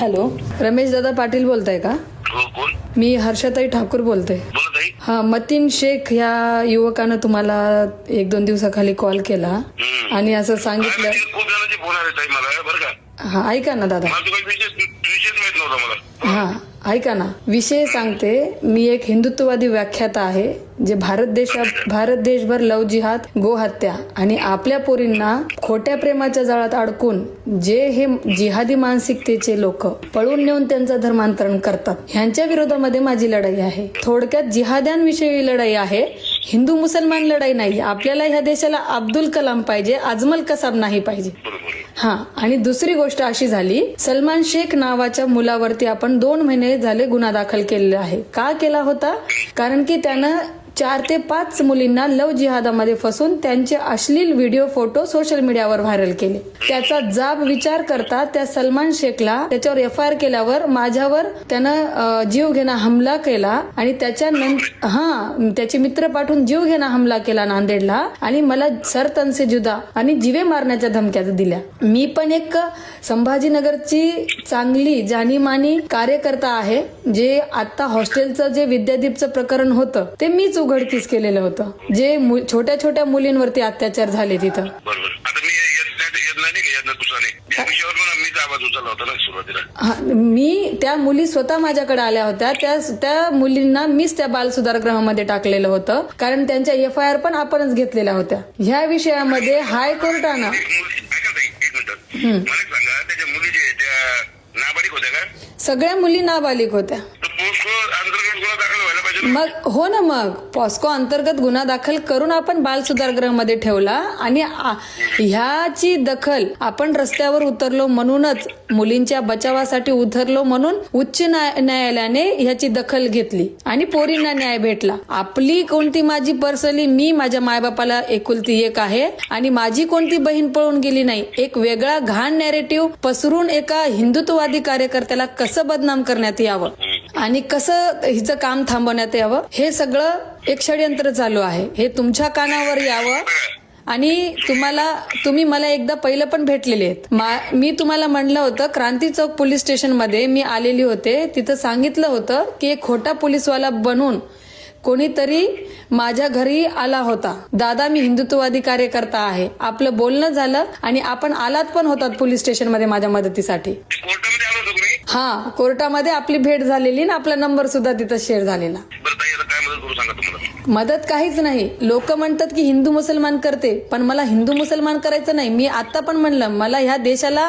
Hello, Ramesh Dada Patil बोलताय का? हो, कोण? मी हर्षताई ठाकूर बोलते. बोलत आहे. हा, मतीन शेख या युवकानं तुम्हाला 1-2 दिवसाखाली कॉल केला आणि असं सांगितलं. खूप जणांचे फोन आले ताई मला, बरं का? हा, ऐका ना दादा. मला काही विशेष माहित नव्हता मला. हा, ऐका ना, विषय सांगते. मी एक हिंदुत्ववादी व्याख्याता आहे जे भारत देशभर लव जिहाद, गोहत्या आणि आपल्या पोरींना खोट्या प्रेमाच्या जाळात अडकून जे हे जिहादी मानसिकतेचे लोक पळून नेऊन त्यांचं धर्मांतरण करतात, ह्यांच्या विरोधामध्ये माझी लढाई आहे. थोडक्यात जिहाद्यांविषयी लढाई आहे, हिंदू मुसलमान लढाई नाही. आपल्याला ह्या देशाला अब्दुल कलाम पाहिजे, अजमल कसाब नाही पाहिजे. हा, आणि दुसरी गोष्ट अशी झाली, सलमान शेख नावाच्या मुलावरती आपण 2 महिने झाले गुन्हा दाखल केलेला आहे. का केला होता? कारण की त्यानं 4 ते 5 मुलींना लव जिहादामध्ये फसून त्यांचे अश्लील व्हिडिओ, फोटो सोशल मीडियावर व्हायरल केले. त्याचा जाब विचार करता त्या सलमान शेखला त्याच्यावर FIR केल्यावर माझ्यावर त्यानं जीवघेणा हमला केला आणि त्याचे मित्र पाठवून जीवघेणा हमला केला नांदेडला आणि मला सरतनसे जुदा आणि जीवे मारण्याच्या धमक्या दिल्या. मी पण एक संभाजीनगरची चांगली जाणीमानी कार्यकर्ता आहे. जे आता हॉस्टेलचं जे विद्यादीपचं प्रकरण होतं ते मीच उघडकीस केलेलं होतं, जे छोट्या छोट्या मुलींवरती अत्याचार झाले तिथं. मी त्या मुली स्वतः माझ्याकडे आल्या होत्या. त्या मुलींना मीच त्या बालसुधार गृहामध्ये टाकलेलं होतं, कारण त्यांच्या FIR पण आपणच घेतलेल्या होत्या. ह्या विषयामध्ये हायकोर्टानं सगळ्या मुली नाबालिग होत्या. मग हो ना, मग पॉस्को अंतर्गत गुन्हा दाखल करून आपण बालसुधार गृहामध्ये ठेवला आणि ह्याची दखल आपण रस्त्यावर उतरलो म्हणूनच, मुलींच्या बचावासाठी उतरलो म्हणून उच्च न्यायालयाने ह्याची दखल घेतली आणि पोरींना न्याय भेटला. आपली कोणती, माझी पर्सनली, मी माझ्या मायबापाला एकुलती एक आहे आणि माझी कोणती बहीण पळून गेली नाही. एक वेगळा घाण नॅरेटिव्ह पसरून एका हिंदुत्ववादी कार्यकर्त्याला कसं बदनाम करण्यात यावं आणि कसं हिचं काम थांबवण्यात यावं, हे सगळं एक षडयंत्र चालू आहे. हे तुमच्या कानावर यावं. आणि तुम्ही मला एकदा पहिलं पण भेटलेले आहेत. मी तुम्हाला म्हणलं होतं, क्रांती चौक पोलीस स्टेशन मध्ये मी आलेली होते. तिथं सांगितलं होतं की एक खोटा पोलीसवाला बनून कोणीतरी माझ्या घरी आला होता. दादा, मी हिंदुत्ववादी कार्यकर्ता आहे. आपलं बोलणं झालं आणि आपण आलात पण होतात पोलीस स्टेशन मध्ये माझ्या मदतीसाठी. हा, कोर्टामध्ये आपली भेट झालेली ना, आपला नंबर सुद्धा तिथं शेअर झालेला. मदत काहीच नाही. लोक म्हणतात की हिंदू मुसलमान करते, पण मला हिंदू मुसलमान करायचं नाही. मी आता पण म्हणलं, मला ह्या देशाला